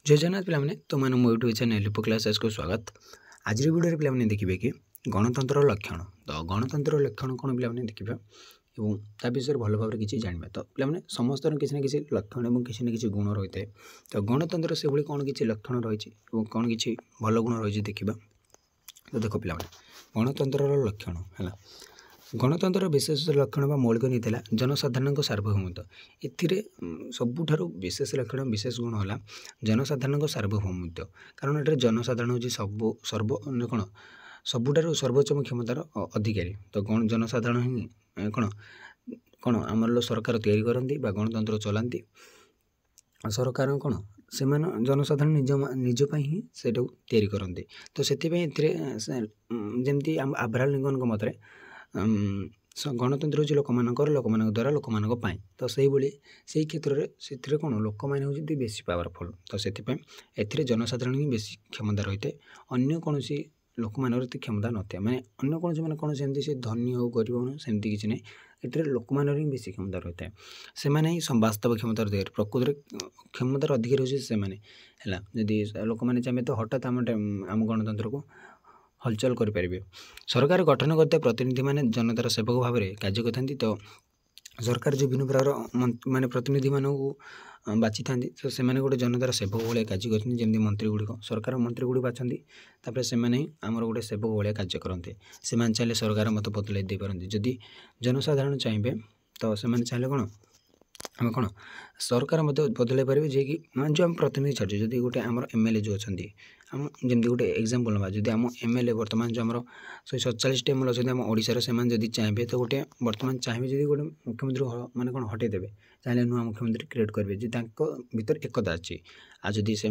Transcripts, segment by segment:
जय जगन्नाथ पे तो मैंने मो यूट्यूब चैनल लिपो क्लासेस को स्वागत। आज वीडियो पे देखिए कि गणतंत्र लक्षण तो गणतंत्र लक्षण कौन पे देखा और ता विषय भल भाव किसी जानवा तो पे समस्त किसी ना किसी लक्षण और किसी ना किसी गुण रही है। तो गणतंत्र से भाई कौन किसी लक्षण रही कौन किसी भल गुण रही देखा। तो देख पे गणतंत्र लक्षण है गणतंत्र विशेष लक्षण व मौलिक नीति जनसाधारण सार्वभौमत्व ए सबुठ विशेष लक्षण विशेष गुण है जनसाधारण सार्वभौमत्व। कारण ये जनसाधारण हूँ सब सर्व कौन सबुठार सर्वोच्च क्षमतार अधिकारी। तो जनसाधारण ही कौन कौन आमर सरकार तैयारी करती गणतंत्र चलाती सरकार कौन से जनसाधारण निज ही से तैयारी करते। तो से जमी अब्राहम लिंकन मत गणतंत्र हूँ लोक द्वारा लोक तो से क्षेत्र से कौन लोक मैंने होती बेसी पावरफुल। तो से जनसाधारण ही बेसी क्षमता रही है अन्य कौन लोक मान क्षमता नए मैंने अन्य कौन मैंने कौन से धनी हो गरीब हो सेमती किसी नहीं ये लोक मान ही बेसी क्षमता रही है से ही वास्तव क्षमतार अधिकारी प्रकृत क्षमतार अधिकारी होती है जदि लोक मैंने चाहिए तो हठात आम गणतंत्र को हलचल करें। सरकार गठन करते प्रतिनिधि माने जनतार सेवक भाव में कार्य करते। तो सरकार जो विभिन्न प्रकार माने प्रतिनिधि मानक बाची था तो से गोटे जनतार सेवक भाई कार्य करते जमी मंत्री गुड़िक सरकार मंत्री गुड़ी बाछंती से आमर गोटे सेवक भाई कार्य करते से चाहिए सरकार मत बदल दे पारती जदि जनसाधारण चाहिए तो से चाहिए कौन आम कौन सरकार मत बदल पारे जे कि जो आम प्रतिनिधि छाड़े जदि गोटे आम एमएलए जो अच्छा आम जमी गोटे एग्जांपल ना जदि आम एमएलए बर्तमान जो आम 147 एमएलए अच्छा आम ओडिशार से चाहिए तो गोटे बर्तमान चाहिए जदि गोटे मुख्यमंत्री माने कौन हटे देवे चाहिए नुआ मुख्यमंत्री क्रिएट करेंगे जी भर एकता अच्छी आ जदि से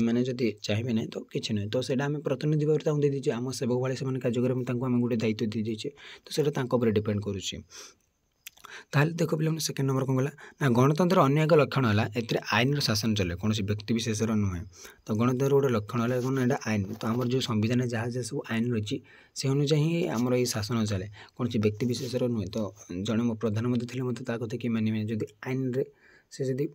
चाहिए ना तो किसी ना तो से प्रतिनिधि भाव दे दीजिए आम सेवक भाई से कार्य करें गोटे दायित्व दे दीजिए तो से डिपेंड करुच्ची। ताल देख पे सेकेंड नंबर कौन गला ना गणतंत्र अन्य एक लक्षण है ए आईन शासन चले कौन व्यक्ति विशेष नुहे। तो गणतंत्र गोटे लक्षण है कौन एटा आईन तो आम जो संविधान जहाँ जहाँ सब आईन रही से अनुसार ही आमर ये शासन चले कौन व्यक्ति विशेष नुहे। तो जड़े मो प्रधानमंत्री थे मत कथा कि मानवे जदि आईन से जदि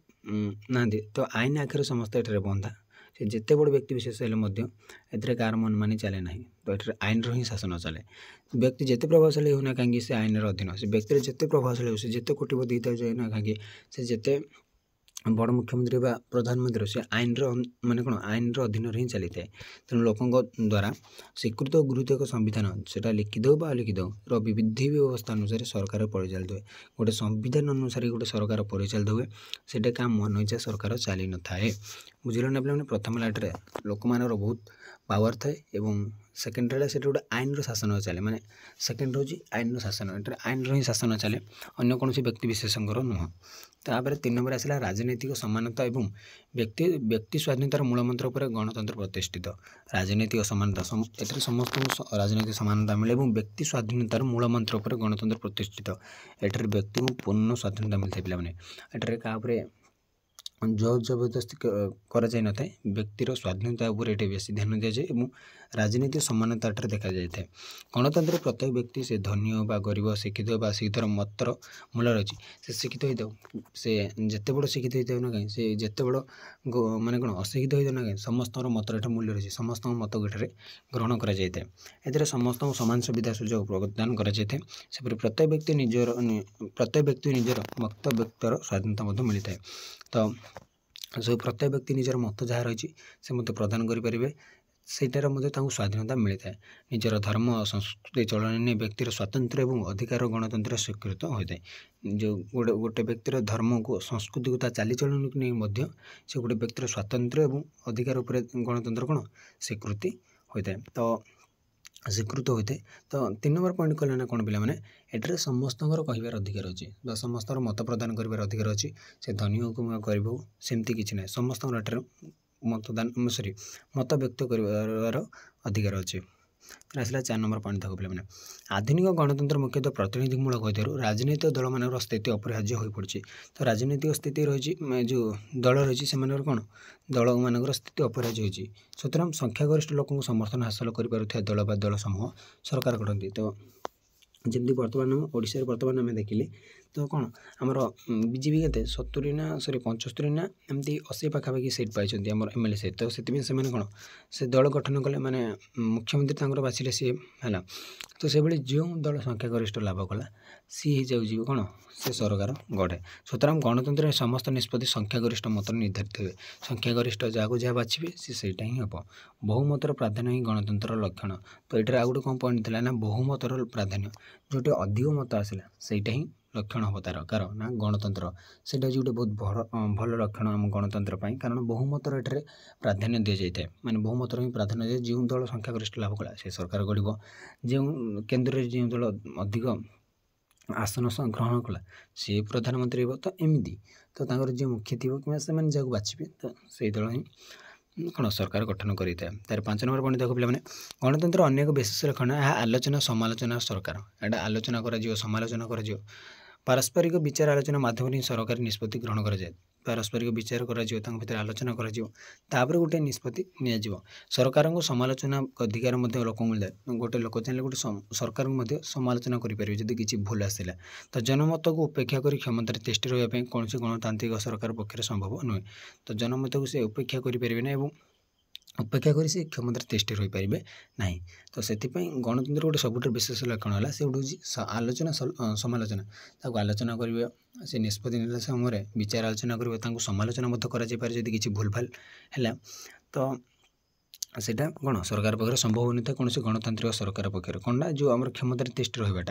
ना तो आईन आखिर समस्त ये बंधा से जिते बड़ व्यक्ति विशेष हेल्ले कार मन मानी चले ना। तो ये आईन ही शासन चले व्यक्ति जिते प्रभावशाली होना कहीं से आईन अधीन से व्यक्ति जिते प्रभावशाली हो जिते कोटिपति होता ना कहीं से जिते बड़ मुख्यमंत्री बा प्रधानमंत्री से आईन माने कौन आईन अधीन ही चली था। तेणु लोकों द्वारा स्वीकृत और गुरुत्व एक संविधान से लिखित हो अलिखित हो विधि व्यवस्था अनुसार सरकार परिचालित हुए गोटे संविधान अनुसार गोटे सरकार परिचालित हुए से क्या मन इच्छा सरकार चली न थाए बुझल ना पे प्रथम लाटे लोक मान बहुत पावर थाए और सेकेंड है गोटे आईन शासन चले माने सेकेंड हूँ आईन शासन ये आईन ही शासन चले अन्य कौन व्यक्ति विशेषकर नुह। तापर 3 नंबर आसला राजनैतिक समानता एवं व्यक्ति स्वाधीनतार मूलमंत्र पर गणतंत्र प्रतिष्ठित। राजनैतिक समानता ए समस्त राजनैतिक समानता मिले और व्यक्ति स्वाधीनतार मूलमंत्र पर गणतंत्र प्रतिष्ठित एठार व्यक्ति को पूर्ण स्वाधीनता मिलता है पे एठार क्या जोर जबरदस्ती कर व्यक्तिर स्वाधीनता ये बेसी ध्यान दि जाए और राजनीतिक समानता देखा जाए। गणतंत्र प्रत्येक व्यक्ति से धनी हो गरीब शिक्षित हो अशिक्षित मतर मूल रही से शिक्षित होता से जिते बड़ शिक्षित होता ना कहीं से जिते बड़ माने कौन अशिक्षित होता ना कहीं समस्त मतर मूल्य रही समस्त मत ग्रहण कर समस्त सामान सुविधा सुजोग प्रदान कर प्रत्येक व्यक्ति निजर मत व्यक्तर स्वाधीनता मिलता है। तो सब प्रत्येक व्यक्ति निजर मत जहाँ रही से मत प्रदान करें सेटार स्वाधीनता मिलता है। निजर धर्म संस्कृति चलन व्यक्तिर स्वातंत्र्य और अधिकार गणतंत्र स्वीकृत होता है। जो गोटे व्यक्तिर धर्म को संस्कृति को चालीचलन को नहीं से गोटे व्यक्तिर स्वातंत्र्य और अधिकार उपर गणतंत्र कौन स्वीकृति होता है। तो स्वीकृत होते। तो 3 नंबर पॉइंट कहले ना कौन पे एठार समस्त कहबार अधिकार अच्छी समस्त मत प्रदान कर अधिकार अच्छी से धनी हो गरीब हो सेमती किसी ना समस्त मतदान मत व्यक्त कर अधिकार अच्छे। आसला 4 नंबर पॉइंट देखो पे आधुनिक गणतंत्र मुख्यतः प्रतिनिधिमूलक होता राजनैतिक दल मान स्थिति अपरिहार्य हो पड़ी। तो राजनैतिक स्थिति रही जो दल रही से कौन दल मान स्थिति अपरिहार्य होती सुतरां संख्यागरिष्ठ लोक समर्थन हासिल कर दल बा दल समूह सरकार गढ़ती। तो जमी बर्तमान ओडिशा बर्तमान आम देखिले तो कौन आमर बीजेपी के 70 ना 75 ना एमती 80 पाखापाखि सीट पाई आम एमएलए सीट तो से कौन से दल गठन कले माने मुख्यमंत्री बाछिले सी है तो से जो दल संख्यागरिष्ठ लाभ कला सी हो जाऊँगी कौन से सरकार गढ़े सुतरां गणतंत्र समस्त निष्पत्ति संख्यागरिष्ठ मत निर्धारित हुए संख्यागरिष्ठ जहाँ जहाँ बाछे सीटा ही हम बहुमतर प्राधान्य ही गणतंत्र लक्षण तो ये आउ गोटे कौन पॉइंट थी ना बहुमतर प्राधान्य जोटे अधिक मत आसला सहीटा ही लक्षण हम तार कारण ना गणतंत्र से गोटे बहुत भल लक्षण आम गणतंत्र कारण बहुमतर ये प्राधान्य दी जाए माने बहुमतर ही प्राधान्य दिए जो दल संख्यागरिष्ठ लाभ कला से सरकार गढ़ जो केन्द्र में जो दल अधिक आसन ग्रहण कला सी प्रधानमंत्री हो तो एमती तो जो मुख्य थी कि जहाँ बाछे तो से दल ही कौन सरकार गठन करें तार 5 नंबर पॉइंट देखो पे गणतंत्र अनेक विशेष लक्षण यह आलोचना समालोचना सरकार यहाँ आलोचना कर समालोचना कर पारस्परिक विचार आलोचना माध्यम सरकार निष्पत्ति ग्रहण कराए पारस्परिक विचार कर आलोचना कर गोटे निष्पत्ति नि सरकार को समालोचना अधिकार लोक मिलता है गोटे लोक चाहिए गोटे सरकार को समालोचना करेंगे जब किसी भूल आसला तो जनमत को उपेक्षा कर क्षमतार तिष्ठि रही कौन गणतांत्रिक सरकार पक्ष संभव नुहे तो जनमत को से उपेक्षा करें ना उपेक्षा कर क्षमतार तिष्ठि रही पारे ना तो से गणतंत्र गोटे सब विशेष लक्षण है से गोटे आलोचना समालोचना आलोचना करेंगे से निष्पत्ति ना समय विचार आलोचना करेंगे समालोचना कर किसी भूल भाल है तो सेटा कौन सरकार पक्ष संभव होनी था कौन से गणतांत्रिक सरकार पक्ष कौन ना जो आम क्षमतार तिष्ठि रहा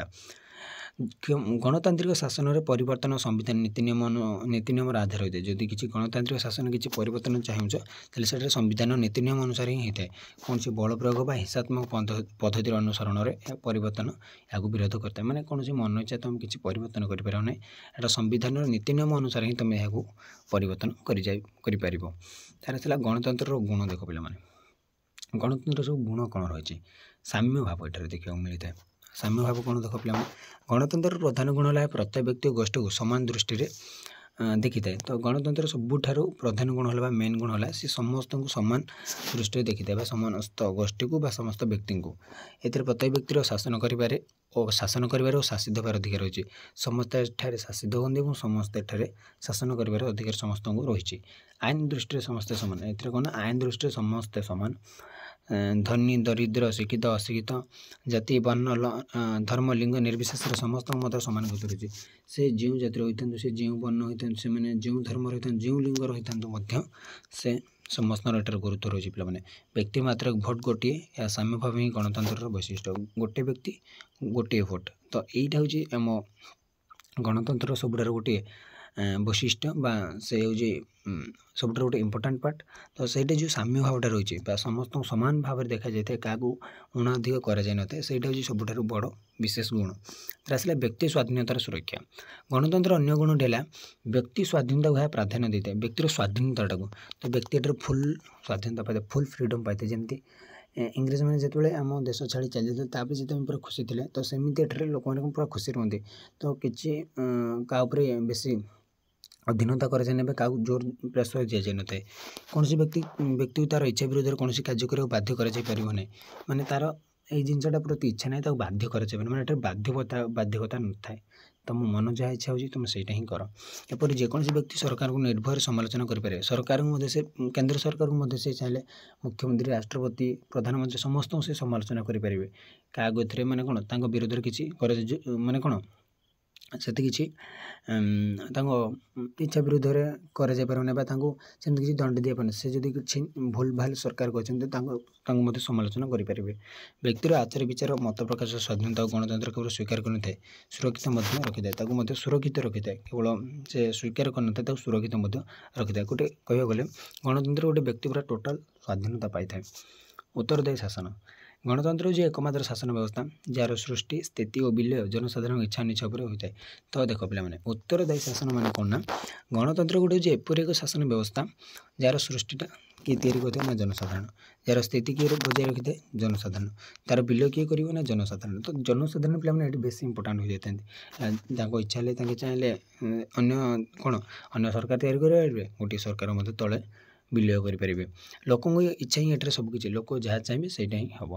गणतांत्रिक शासन में परिवर्तन संविधान नीतिनियम आधार होता है जदि किसी गणतांत्रिक शासन किसी परिवर्तन चाहिए से संविधान नीतिनियम अनुसार ही होता है कौन से बल प्रयोग हिंसात्मक पद्धति अनुसरण में परिवर्तन या विरोध करता है मैंने कौन से मन इच्छा तुम किसी परिवर्तन कर ना यहाँ संविधान नीतिनियम अनुसार ही तुम यहाँ परिवर्तन कर गणतंत्र गुण देख पे गणतंत्र सब गुण कौन रही साम्य भाव ये देखा मिलता है साम्य भाव कौन देख पे गणतंत्र प्रधान गुण है प्रत्येक व्यक्ति गोष्ठी को सामान दृष्टि देखी थाए तो गणतंत्र सबुठार प्रधान गुण है मेन गुण है सी समस्त को सामान दृष्टि देखी था समस्त गोष्ठी को समस्त व्यक्ति को ये प्रत्येक व्यक्तिर शासन कर शासित होवार अधिकार रही समस्त एठारे शासित होती समस्त एठारे शासन कर अधिकार समस्त को रही आईन दृष्टि समस्ते सामान ए कौन आईन दृष्टि समस्ते सामान धनी दरिद्र शिक्षित अशिक्षित जाति वर्ण धर्म लिंग निर्विशेष समस्त मत सामान गुरुत्व रही से जो जाति होता से जो वर्ण होता से जो धर्म रही जो लिंग रही से समस्त गुरुत्व रही पे व्यक्ति मात्र भोट गोटे या साम्य भाव ही गणतंत्र वैशिष्ट्य गोटे व्यक्ति गोटे भोट तो यहीटा हूँ आम गणतंत्र सबुठार गोटे वैशिष्ट्य से हूँ सब गोटे इम्पोर्टाट पार्ट तो सहीटा जो साम्य भावटा रही समस्त सामान भाव देखा जाए क्या उणाधिक कराए से हूँ सबुठ बड़ विशेष गुण तर आसला व्यक्ति स्वाधीनतार सुरक्षा गणतंत्र अन्य गुण है व्यक्ति स्वाधीनता को प्राधान्य देता है व्यक्तिर स्वाधीनता तो व्यक्ति फुल स्वाधीनता पाए फुल फ्रीडम पाए जमी इंग्रेज मैंने जिते आम देश छाड़ी चली जाते जिते पूरा खुशी थे तो सेमती लोक मैंने पूरा खुशी रुहति तो किसी क्या बेसी अधीनता कराए क्या जोर प्रेसर दि जाए न था कौन व्यक्ति तार इच्छा विरोध कौन कार्य कर बाध्य कर माने तार ये जिनसा प्रति इच्छा ना बाध्य कराए मैंने बाध्यकता न था तुम मन जहाँ इच्छा हो तुम सहीटा ही कर एपरी जेकोसी व्यक्ति सरकार को निर्भय समालोचना करें सरकार को से केंद्र सरकार को से चाहिए मुख्यमंत्री राष्ट्रपति प्रधानमंत्री समस्त से समालोचना करेंगे क्या ए मैंने कौन विरोध किसी माने कौन से किसी इच्छा विरुद्ध करमती किसी दंड दि पारे से जब किसी भूल भाल सरकार कहते समालोचना करेंगे व्यक्तिर आचार विचार मत प्रकाश स्वाधीनता गणतंत्र केवल स्वीकार कर सुरक्षित रखी था सुरक्षित रखी था केवल से स्वीकार कर सुरक्षित रखी था गोटे कह गले गणतंत्र गोटे व्यक्ति पूरा टोटाल स्वाधीनता पाई था उत्तरदायी शासन गणतंत्र जो एकमात्र शासन व्यवस्था जार सृष्टि स्थिति और विलय जनसाधारण इच्छा निच्छा पर होता है तो देख पे उत्तरदायी शासन मान कौन ना गणतंत्र गोटे जो एपरी एक शासन व्यवस्था जार सृष्टिटा किए तैयारी ना जनसाधारण जार स्थिति किए बजाय रखी था जनसाधारण तार विलय किए कर ना जनसाधारण तो जनसाधारण पे बेस इंपोर्टाट हो जाती इच्छा चाहिए अन्य कौन अन्य सरकार तैयारी करेंगे गोटे सरकार तले ବିଲୟ କରିପାରିବେ। ଲୋକଙ୍କ ଇଚ୍ଛା ହିଁ ଏଠାରେ ସବୁକିଛି, ଲୋକ ଯାହା ଚାହିଁବେ ସେଇଟା ହିଁ ହେବ।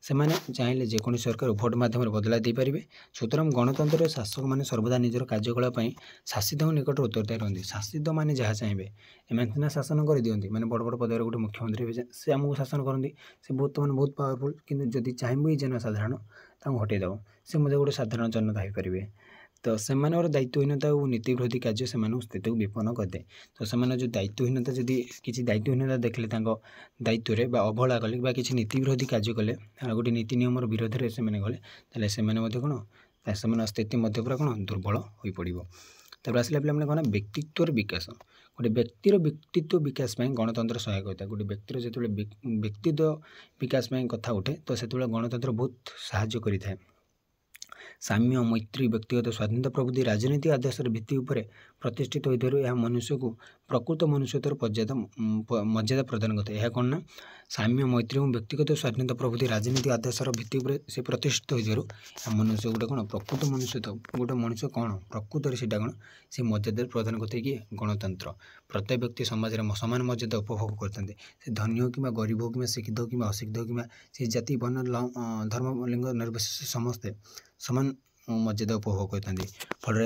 ସେମାନେ ଚାହିଁଲେ ଯେକୌଣସି ସରକାର ଭୋଟ ମାଧ୍ୟମରେ ବଦଳାଇ ଦେଇପାରିବେ। ସୁତରାଂ ଗଣତନ୍ତ୍ରରେ ଶାସକମାନେ ସର୍ବଦା ନିଜର କାର୍ଯ୍ୟକଳାପ ପାଇଁ ଶାସିତଙ୍କ ନିକଟରେ ଉତ୍ତରଦାୟୀ ରୁହନ୍ତି। ଶାସିତମାନେ ଯାହା ଚାହିଁବେ, ଏମାନେ ସିନା ଶାସନ କରିଦିଅନ୍ତି, ମାନେ ବଡ଼ ବଡ଼ ପଦରେ ଗୋଟେ ମୁଖ୍ୟମନ୍ତ୍ରୀ ହେବେ, ସେ ଆମକୁ ଶାସନ କରନ୍ତି, ସେ ବର୍ତ୍ତମାନ ବହୁତ ପାୱାରଫୁଲ୍, କିନ୍ତୁ ଯଦି ଚାହିଁବୁ ଏଇ ଜନସାଧାରଣ ତାଙ୍କୁ ହଟେଇ ଦେବ, ସେ ମଧ୍ୟ ଗୋଟେ ସାଧାରଣ ଜନତା ହେଇପାରିବେ। ତ ସେମାନଙ୍କର ଦାୟିତ୍ୱହୀନତା ଓ ନୀତି ବିରୋଧୀ କାର୍ଯ୍ୟ ସେମାନଙ୍କୁ ସ୍ଥିତିକୁ ବିପନ୍ନ କରିଦିଏ। ତ ସେମାନେ ଯେଉଁ ଦାୟିତ୍ୱହୀନତା, ଯଦି କିଛି ଦାୟିତ୍ୱହୀନତା ଦେଖିଲେ ତାଙ୍କ ଦାୟିତ୍ୱରେ ବା ଅବହେଳା କଲେ ବା କିଛି ନୀତି ବିରୋଧୀ କାର୍ଯ୍ୟ କଲେ, ଗୋଟେ ନୀତି ନିୟମର ବିରୋଧରେ ସେମାନେ ଗଲେ, ତାହେଲେ ସେମାନେ ମଧ୍ୟ କ'ଣ, ସେମାନଙ୍କ ସ୍ଥିତି ମଧ୍ୟ ପୁରା କ'ଣ ଦୁର୍ବଳ ହୋଇପଡ଼ିବ। ତାପରେ ଆସିଲା ପିଲାମାନେ କ'ଣ, ବ୍ୟକ୍ତିତ୍ୱର ବିକାଶ। ଗୋଟେ ବ୍ୟକ୍ତିର ବ୍ୟକ୍ତିତ୍ୱ ବିକାଶ ପାଇଁ ଗଣତନ୍ତ୍ର ସହାୟକ ହୋଇଥାଏ। ଗୋଟେ ବ୍ୟକ୍ତିର ଯେତେବେଳେ ବ୍ୟକ୍ତିତ୍ୱ ବିକାଶ ପାଇଁ କଥା ଉଠେ, ତ ସେତେବେଳେ ଗଣତନ୍ତ୍ର ବହୁତ ସାହାଯ୍ୟ କରିଥାଏ। ସାମ୍ୟ, ମୈତ୍ରୀ, ବ୍ୟକ୍ତିଗତ ସ୍ୱାଧୀନତା ପ୍ରଭୃତି ରାଜନୈତିକ ଆଦର୍ଶର ଭିତ୍ତି ଉପରେ ପ୍ରତିଷ୍ଠିତ ହୋଇଥିବାରୁ ଏହା ମନୁଷ୍ୟକୁ ପ୍ରକୃତ ମନୁଷ୍ୟତ୍ୱର ମର୍ଯ୍ୟାଦା ପ୍ରଦାନ କରିଥାଏ। ଏହା କ'ଣ ନା, ସାମ୍ୟ, ମୈତ୍ରୀ ଏବଂ ବ୍ୟକ୍ତିଗତ ସ୍ୱାଧୀନତା ପ୍ରଭୃତି ରାଜନୈତିକ ଆଦର୍ଶର ଭିତ୍ତି ଉପରେ ସେ ପ୍ରତିଷ୍ଠିତ ହୋଇଥିବାରୁ ଏହା ମନୁଷ୍ୟ ଗୋଟେ କ'ଣ, ପ୍ରକୃତ ମନୁଷ୍ୟତ୍ୱ, ଗୋଟେ ମଣିଷ କ'ଣ ପ୍ରକୃତରେ ସେଇଟା କ'ଣ, ସେ ମର୍ଯ୍ୟାଦା ପ୍ରଦାନ କରିଥାଏ କି ଗଣତନ୍ତ୍ର। ପ୍ରତ୍ୟେକ ବ୍ୟକ୍ତି ସମାଜରେ ସମାନ ମର୍ଯ୍ୟାଦା ଉପଭୋଗ କରିଥାନ୍ତି। ସେ ଧନୀ ହେଉ କିମ୍ବା ଗରିବ ହେଉ କିମ୍ବା ଶିକ୍ଷିତ ହେଉ କିମ୍ବା ଅଶିକ୍ଷିତ ହେଉ କିମ୍ବା ସେ ଜାତି, ବର୍ଣ୍ଣ, ଧର୍ମ, ଲିଙ୍ଗ ନିର୍ବିଶେଷ ସମସ୍ତେ ସମାନ ମର୍ଯ୍ୟାଦା ଉପଭୋଗ କରିଥାନ୍ତି। ଫଳରେ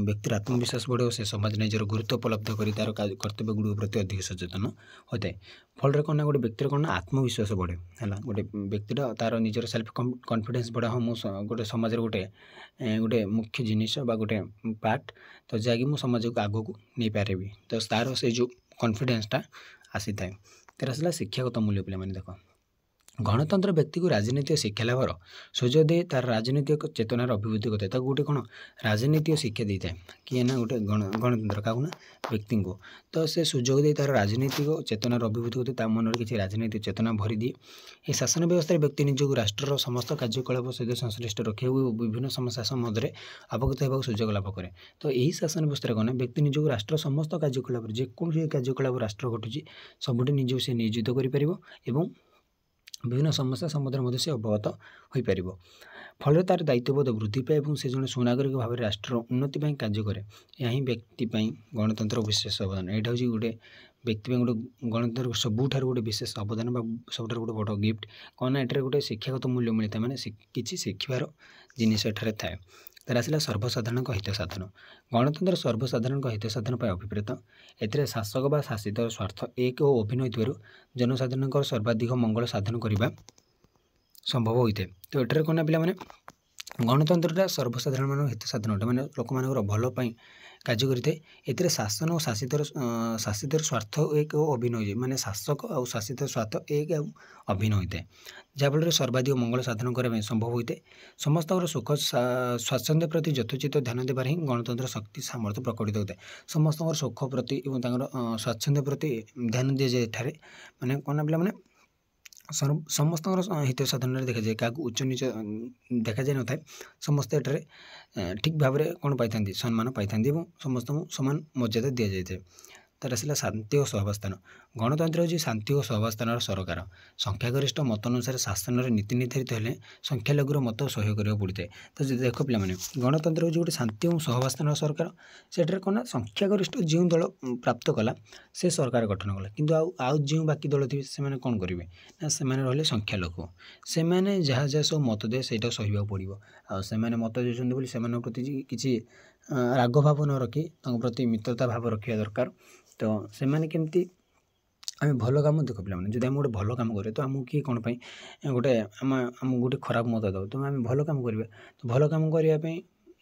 ବ୍ୟକ୍ତିର ଆତ୍ମବିଶ୍ୱାସ ବଢ଼େ ଓ ସେ ସମାଜ ନିଜର ଗୁରୁତ୍ୱ ଉପଲବ୍ଧ କରି ତା'ର କର୍ତ୍ତବ୍ୟଗୁଡ଼ିକ ପ୍ରତି ଅଧିକ ସଚେତନ ହୋଇଥାଏ। ଫଳରେ କ'ଣ ନା, ଗୋଟେ ବ୍ୟକ୍ତିର କ'ଣ ନା ଆତ୍ମବିଶ୍ୱାସ ବଢ଼େ ହେଲା। ଗୋଟେ ବ୍ୟକ୍ତିଟା ତା'ର ନିଜର ସେଲ୍ଫ କନଫିଡେନ୍ସ ବଢ଼େ। ହଁ, ମୁଁ ଗୋଟେ ସମାଜର ଗୋଟେ ମୁଖ୍ୟ ଜିନିଷ ବା ଗୋଟେ ପାର୍ଟ, ତ ଯାହାକି ମୁଁ ସମାଜକୁ ଆଗକୁ ନେଇପାରିବି। ତ ତା'ର ସେଇ ଯେଉଁ କନଫିଡେନ୍ସଟା ଆସିଥାଏ। ତା'ର ଆସିଲା ଶିକ୍ଷାଗତ ମୂଲ୍ୟ। ପିଲାମାନେ ଦେଖ, ଗଣତନ୍ତ୍ର ବ୍ୟକ୍ତିକୁ ରାଜନୈତିକ ଶିକ୍ଷା ଲାଭର ସୁଯୋଗ ଦେଇ ତା'ର ରାଜନୈତିକ ଚେତନାର ଅଭିବୃଦ୍ଧି କରିଥାଏ। ତାକୁ ଗୋଟେ କ'ଣ ରାଜନୈତିକ ଶିକ୍ଷା ଦେଇଥାଏ। କିଏ ନା, ଗୋଟେ ଗଣତନ୍ତ୍ର କାହାକୁ ନା, ବ୍ୟକ୍ତିଙ୍କୁ। ତ ସେ ସୁଯୋଗ ଦେଇ ତା'ର ରାଜନୈତିକ ଚେତନାର ଅଭିବୃଦ୍ଧି କରିଥାଏ, ତା ମନରେ କିଛି ରାଜନୈତିକ ଚେତନା ଭରିଦିଏ। ଏହି ଶାସନ ବ୍ୟବସ୍ଥାରେ ବ୍ୟକ୍ତି ନିଜକୁ ରାଷ୍ଟ୍ରର ସମସ୍ତ କାର୍ଯ୍ୟକଳାପ ସହିତ ସଂଶ୍ଳିଷ୍ଟ ରଖିବାକୁ ଓ ବିଭିନ୍ନ ସମସ୍ୟା ସମ୍ବନ୍ଧରେ ଅବଗତ ହେବାକୁ ସୁଯୋଗ ଲାଭ କରେ। ତ ଏହି ଶାସନ ବ୍ୟବସ୍ଥାରେ କ'ଣ ନା, ବ୍ୟକ୍ତି ନିଜକୁ ରାଷ୍ଟ୍ର ସମସ୍ତ କାର୍ଯ୍ୟକଳାପରେ, ଯେକୌଣସି କାର୍ଯ୍ୟକଳାପ ରାଷ୍ଟ୍ର ଘଟୁଛି ସବୁଠି ନିଜକୁ ସେ ନିୟୋଜିତ କରିପାରିବ ଏବଂ ବିଭିନ୍ନ ସମସ୍ୟା ସମ୍ବନ୍ଧରେ ମଧ୍ୟ ସେ ଅବଗତ ହୋଇପାରିବ। ଫଳରେ ତା'ର ଦାୟିତ୍ୱବୋଧ ବୃଦ୍ଧି ପାଏ ଏବଂ ସେ ଜଣେ ସୁନାଗରିକ ଭାବରେ ରାଷ୍ଟ୍ରର ଉନ୍ନତି ପାଇଁ କାର୍ଯ୍ୟ କରେ। ଏହା ହିଁ ବ୍ୟକ୍ତି ପାଇଁ ଗଣତନ୍ତ୍ର ବିଶେଷ ଅବଦାନ। ଏଇଟା ହେଉଛି ଗୋଟେ ବ୍ୟକ୍ତି ପାଇଁ ଗୋଟେ ଗଣତନ୍ତ୍ର ସବୁଠାରୁ ଗୋଟେ ବିଶେଷ ଅବଦାନ ବା ସବୁଠାରୁ ଗୋଟେ ବଡ଼ ଗିଫ୍ଟ। କ'ଣ ନା, ଏଠାରେ ଗୋଟେ ଶିକ୍ଷାଗତ ମୂଲ୍ୟ ମିଳିଥାଏ, ମାନେ କିଛି ଶିଖିବାର ଜିନିଷ ଏଠାରେ ଥାଏ। ତା'ର ଆସିଲା ସର୍ବସାଧାରଣଙ୍କ ହିତ ସାଧନ। ଗଣତନ୍ତ୍ର ସର୍ବସାଧାରଣଙ୍କ ହିତ ସାଧନ ପାଇଁ ଅଭିପ୍ରେତ। ଏଥିରେ ଶାସକ ବା ଶାସିତର ସ୍ୱାର୍ଥ ଏକ ଓ ଅଭିନ୍ନ ହୋଇଥିବାରୁ ଜନସାଧାରଣଙ୍କର ସର୍ବାଧିକ ମଙ୍ଗଳ ସାଧନ କରିବା ସମ୍ଭବ ହୋଇଥାଏ। ତ ଏଠାରେ କ'ଣ ନା ପିଲାମାନେ, ଗଣତନ୍ତ୍ରଟା ସର୍ବସାଧାରଣମାନଙ୍କ ହିତ ସାଧନ ଅଟେ, ମାନେ ଲୋକମାନଙ୍କର ଭଲ ପାଇଁ କାର୍ଯ୍ୟ କରିଥାଏ। ଏଥିରେ ଶାସନ ଓ ଶାସିତର ସ୍ୱାର୍ଥ ଏକ ଓ ଅଭିନ୍ନ ହୋଇଯାଏ, ମାନେ ଶାସକ ଆଉ ଶାସିତର ସ୍ୱାର୍ଥ ଏକ ଆଉ ଅଭିନ୍ନ ହୋଇଥାଏ, ଯାହାଫଳରେ ସର୍ବାଧିକ ମଙ୍ଗଳ ସାଧନ କରିବା ପାଇଁ ସମ୍ଭବ ହୋଇଥାଏ। ସମସ୍ତଙ୍କର ସୁଖ ସ୍ୱାଚ୍ଛନ୍ଦ୍ୟ ପ୍ରତି ଯଥୋଚିତ ଧ୍ୟାନ ଦେବାରେ ହିଁ ଗଣତନ୍ତ୍ର ଶକ୍ତି ସାମର୍ଥ୍ୟ ପ୍ରକଟିତ ହୋଇଥାଏ। ସମସ୍ତଙ୍କର ସୁଖ ପ୍ରତି ଏବଂ ତାଙ୍କର ସ୍ୱାଚ୍ଛନ୍ଦ୍ୟ ପ୍ରତି ଧ୍ୟାନ ଦିଆଯାଏ ଏଠାରେ। ମାନେ କ'ଣ ନା ପିଲାମାନେ, ସମସ୍ତଙ୍କର ହିତ ସାଧନରେ ଦେଖାଯାଏ, କାହାକୁ ଉଚ୍ଚ ନିଚ ଦେଖାଯାଇନଥାଏ। ସମସ୍ତେ ଏଠାରେ ଠିକ୍ ଭାବରେ କ'ଣ ପାଇଥାନ୍ତି, ସମ୍ମାନ ପାଇଥାନ୍ତି ଏବଂ ସମସ୍ତଙ୍କୁ ସମାନ ମର୍ଯ୍ୟାଦା ଦିଆଯାଇଥାଏ। ତା'ର ଆସିଲା ଶାନ୍ତି ଓ ସହାବସ୍ଥାନ। ଗଣତନ୍ତ୍ର ହେଉଛି ଶାନ୍ତି ଓ ସହାବସ୍ଥାନର ସରକାର। ସଂଖ୍ୟାଗରିଷ୍ଠ ମତ ଅନୁସାରେ ଶାସନରେ ନୀତି ନିର୍ଦ୍ଧାରିତ ହେଲେ ସଂଖ୍ୟାଲଘୁର ମତ ସହ୍ୟ କରିବାକୁ ପଡ଼ିଥାଏ। ତ ଯଦି ଦେଖ ପିଲାମାନେ, ଗଣତନ୍ତ୍ର ହେଉଛି ଗୋଟେ ଶାନ୍ତି ଏବଂ ସହାବସ୍ଥାନର ସରକାର। ସେଠାରେ କ'ଣ ନା, ସଂଖ୍ୟାଗରିଷ୍ଠ ଯେଉଁ ଦଳ ପ୍ରାପ୍ତ କଲା ସେ ସରକାର ଗଠନ କଲା, କିନ୍ତୁ ଆଉ ଯେଉଁ ବାକି ଦଳ ଥିବେ ସେମାନେ କ'ଣ କରିବେ ନା, ସେମାନେ ରହିଲେ ସଂଖ୍ୟାଲଘୁ। ସେମାନେ ଯାହା ସବୁ ମତ ଦେବେ ସେଇଟା ସହିବାକୁ ପଡ଼ିବ। ଆଉ ସେମାନେ ମତ ଦେଉଛନ୍ତି ବୋଲି ସେମାନଙ୍କ ପ୍ରତି କିଛି ରାଗ ଭାବ ନ ରଖି ତାଙ୍କ ପ୍ରତି ମିତ୍ରତା ଭାବ ରଖିବା ଦରକାର। ତ ସେମାନେ କେମିତି, ଆମେ ଭଲ କାମ, ଦେଖ ପିଲାମାନେ, ଯଦି ଆମେ ଗୋଟେ ଭଲ କାମ କରିବା ତ ଆମକୁ କିଏ କ'ଣ ପାଇଁ ଆମକୁ ଗୋଟେ ଖରାପ ମତ ଦେବ, ତ ଆମେ ଭଲ କାମ କରିବା। ତ ଭଲ କାମ କରିବା ପାଇଁ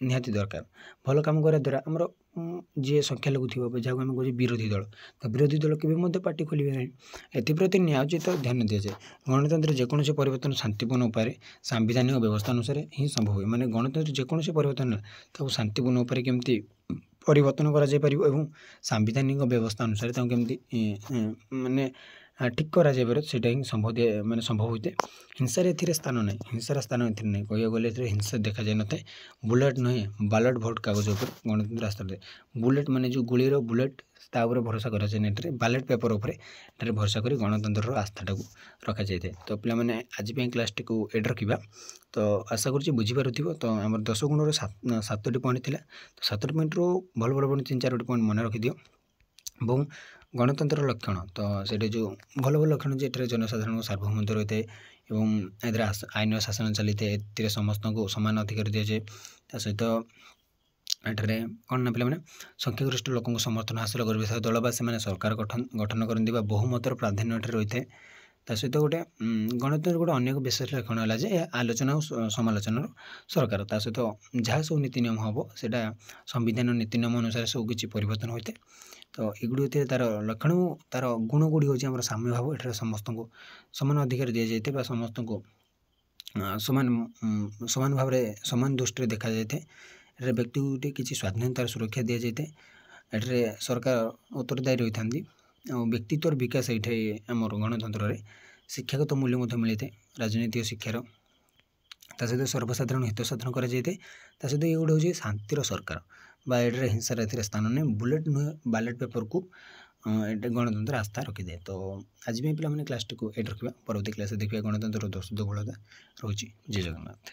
ନିହାତି ଦରକାର। ଭଲ କାମ କରିବା ଦ୍ୱାରା ଆମର ଯିଏ ସଂଖ୍ୟାଲଘୁ ଥିବ, ଯାହାକୁ ଆମେ କହୁଛେ ବିରୋଧୀ ଦଳ, ତ ବିରୋଧୀ ଦଳ କେବେ ମଧ୍ୟ ପାଟି ଖୋଲିବେ ନାହିଁ। ଏଥିପ୍ରତି ନ୍ୟାୟୋଚିତ ଧ୍ୟାନ ଦିଆଯାଏ। ଗଣତନ୍ତ୍ର ଯେକୌଣସି ପରିବର୍ତ୍ତନ ଶାନ୍ତିପୂର୍ଣ୍ଣ ଉପାୟରେ ସାମ୍ବିଧାନିକ ବ୍ୟବସ୍ଥା ଅନୁସାରେ ହିଁ ସମ୍ଭବ ହୁଏ। ମାନେ ଗଣତନ୍ତ୍ର ଯେକୌଣସି ପରିବର୍ତ୍ତନ ହେଲା ତାକୁ ଶାନ୍ତିପୂର୍ଣ୍ଣ ଉପରେ କେମିତି ପରିବର୍ତ୍ତନ କରାଯାଇପାରିବ ଏବଂ ସାମ୍ବିଧାନିକ ବ୍ୟବସ୍ଥା ଅନୁସାରେ ତାଙ୍କୁ କେମିତି ମାନେ ଠିକ୍ କରାଯାଇପାରିବ, ସେଇଟା ହିଁ ସମ୍ଭବ ହୋଇଥାଏ। ହିଂସାରେ ଏଥିରେ ସ୍ଥାନ ନାହିଁ, ହିଂସାର ସ୍ଥାନ ଏଥିରେ ନାହିଁ। କହିବାକୁ ଗଲେ ଏଥିରେ ହିଂସା ଦେଖାଯାଇନଥାଏ। ବୁଲେଟ୍ ନୁହେଁ, ବାଲଟ ଭୋଟ୍ କାଗଜ ଉପରେ ଗଣତନ୍ତ୍ର ଆସ୍ଥା। ବୁଲେଟ୍ ମାନେ ଯେଉଁ ଗୁଳିର ବୁଲେଟ୍, ତା ଉପରେ ଭରସା କରାଯାଏନି। ଏଠାରେ ବାଲେଟ୍ ପେପର ଉପରେ ଏଠାରେ ଭରସା କରି ଗଣତନ୍ତ୍ରର ଆସ୍ଥାଟାକୁ ରଖାଯାଇଥାଏ। ତ ପିଲାମାନେ, ଆଜି ପାଇଁ କ୍ଲାସ୍ଟିକୁ ଏଇଠି ରଖିବା। ତ ଆଶା କରୁଛି ବୁଝିପାରୁଥିବ। ତ ଆମର 10 ଗୁଣର 7ଟି ପଏଣ୍ଟ ଥିଲା। ତ 7ଟି ପଏଣ୍ଟରୁ ଭଲ ପଏଣ୍ଟ 3-4ଟି ପଏଣ୍ଟ ମନେ ରଖିଦିଅ ଏବଂ गणतंत्र लक्षण तो से जो भल भल लक्षण जे जनसाधारण सार्वभौमत्व रही है और आईन शासन चली है समस्त को सामान अधिकार दि जाए सहित एठारे कौन ना पे संख्यागरिष्ठ लोक समर्थन हासिल करने सहित दल बा से सरकार गठन करती बहुमतर प्राधान्य रही है सहित गोटे गणतंत्र गोटे अन्य विशेष लक्षण है आलोचना और समालोचना सरकार सहित जहाँ सब नीति नियम हम सेटा संविधान नीति नियम अनुसार सब किसी परिवर्तन होता है तो एगुड़ी तार लक्षण तार गुण गुड़ी हूँ साम्य भाव एठार समस्त को समान अधिकार दि जाए समस्त को समान भाव समान दृष्टि देखा जाए व्यक्ति गोटे किसी स्वाधीनतार सुरक्षा दि जाए एठारे सरकार उत्तरदायी रही था व्यक्तित्व विकास ये आम गणतंत्र शिक्षागत मूल्य मिलता है राजनीतिक शिक्षार सहित सर्वसाधारण हित साधन कर सहित ये गोटे हूँ शांतिर सरकार ये हिंसार स्थान नहीं बुलेट नुहे बैलेट पेपर को गणतंत्र आस्था रखिदे तो आज भी पे क्लास टी को रखा परवर्ती क्लास देखिए गणतंत्र दोष दुर्बलता रोचे जय जगन्नाथ।